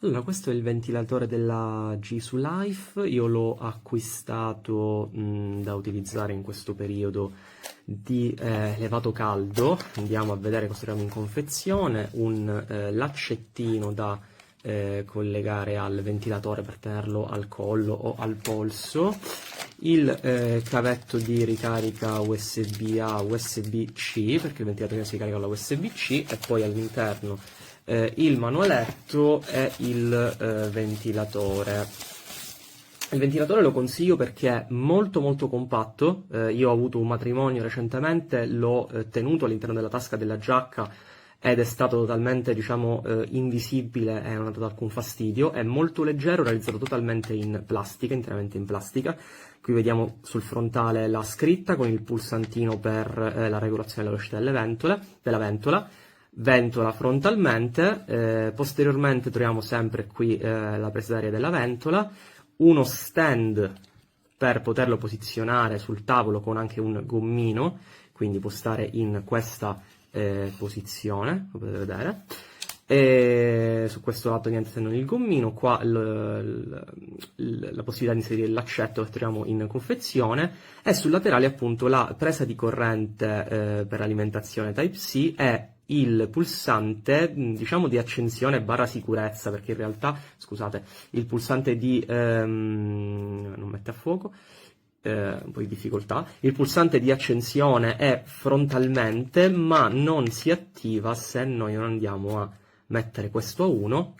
Allora, questo è il ventilatore della JISULIFE, io l'ho acquistato da utilizzare in questo periodo di elevato caldo. Andiamo a vedere cosa troviamo in confezione: un laccettino da collegare al ventilatore per tenerlo al collo o al polso, il cavetto di ricarica USB-A, USB-C, perché il ventilatore si carica con la USB-C, e poi all'interno il manualetto e il ventilatore. Il ventilatore lo consiglio perché è molto compatto. Io ho avuto un matrimonio recentemente, l'ho tenuto all'interno della tasca della giacca ed è stato totalmente, diciamo, invisibile e non ha dato alcun fastidio. È molto leggero, realizzato totalmente in plastica, interamente in plastica. Qui vediamo sul frontale la scritta con il pulsantino per la regolazione della velocità della ventola. Ventola frontalmente, posteriormente troviamo sempre qui la presa d'aria della ventola, uno stand per poterlo posizionare sul tavolo con anche un gommino, quindi può stare in questa posizione, come potete vedere. E su questo lato niente se non il gommino, qua la possibilità di inserire il laccetto che troviamo in confezione, e sul laterale appunto la presa di corrente per alimentazione Type-C e il pulsante, diciamo, di accensione barra sicurezza, perché in realtà, scusate, il pulsante di non mette a fuoco, un po' di difficoltà. Il pulsante di accensione è frontalmente, ma non si attiva se noi non andiamo a mettere questo a 1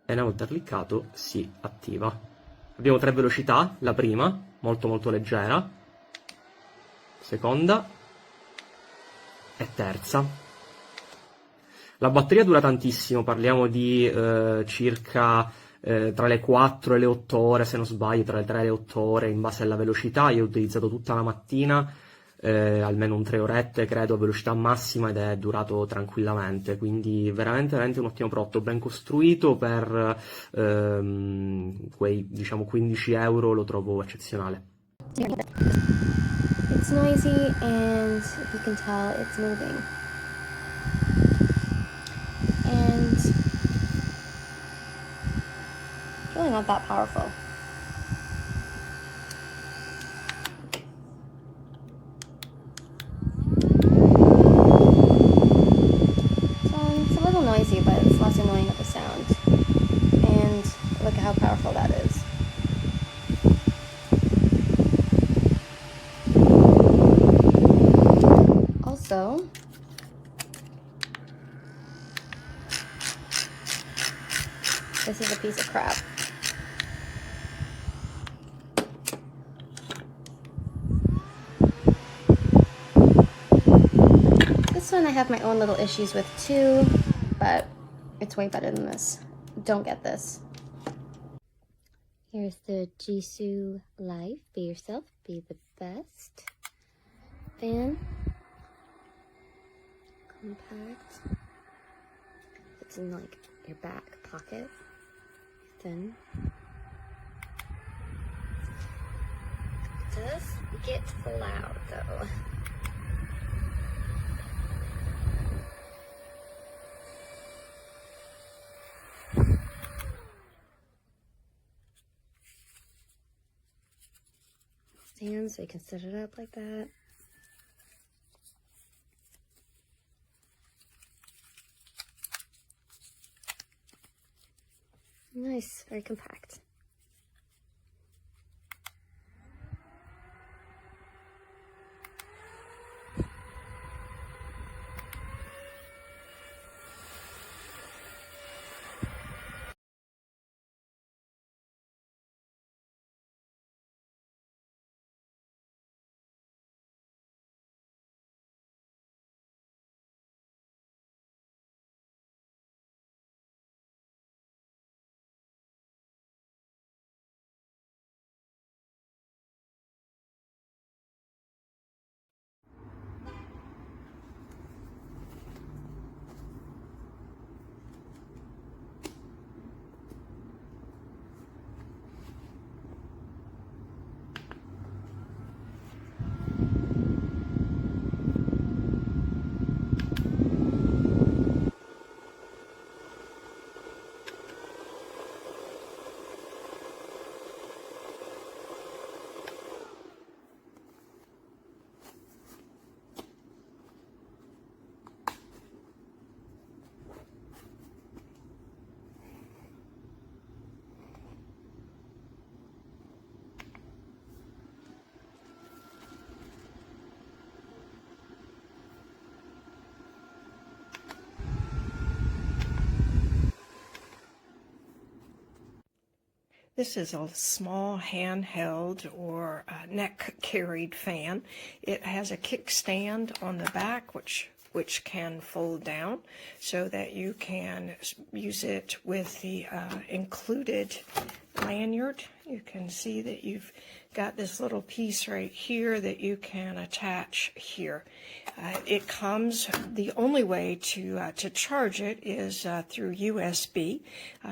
e una volta cliccato si attiva. Abbiamo 3 velocità: la prima, molto leggera, seconda e terza. La batteria dura tantissimo, parliamo di circa tra le 4 e le 8 ore, se non sbaglio, tra le 3 e le 8 ore in base alla velocità. Io ho utilizzato tutta la mattina, almeno un 3 orette credo a velocità massima, ed è durato tranquillamente, quindi veramente un ottimo prodotto, ben costruito. Per quei, diciamo, 15 euro lo trovo eccezionale. It's noisy, and if you can tell, it's moving. And it's really not that powerful. So it's a little noisy, but it's less annoying of a sound. And look at how powerful that is. Also, this is a piece of crap. This one I have my own little issues with too, but it's way better than this. Don't get this. Here's the JISULIFE Be Yourself, Be the Best fan. Compact. It's in like your back pocket. Thin. It does get loud though. Stand so you can set it up like that. Nice, very compact. This is a small handheld or neck-carried fan. It has a kickstand on the back, which can fold down so that you can use it with the included lanyard. You can see that you've got this little piece right here that you can attach here. It comes, the only way to charge it is through USB,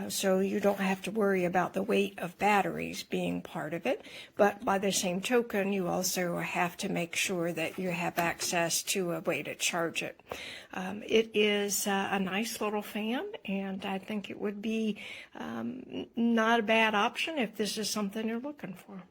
so you don't have to worry about the weight of batteries being part of it, but by the same token, you also have to make sure that you have access to a way to charge it. It is a nice little fan, and I think it would be not a bad option if this is something you're looking for.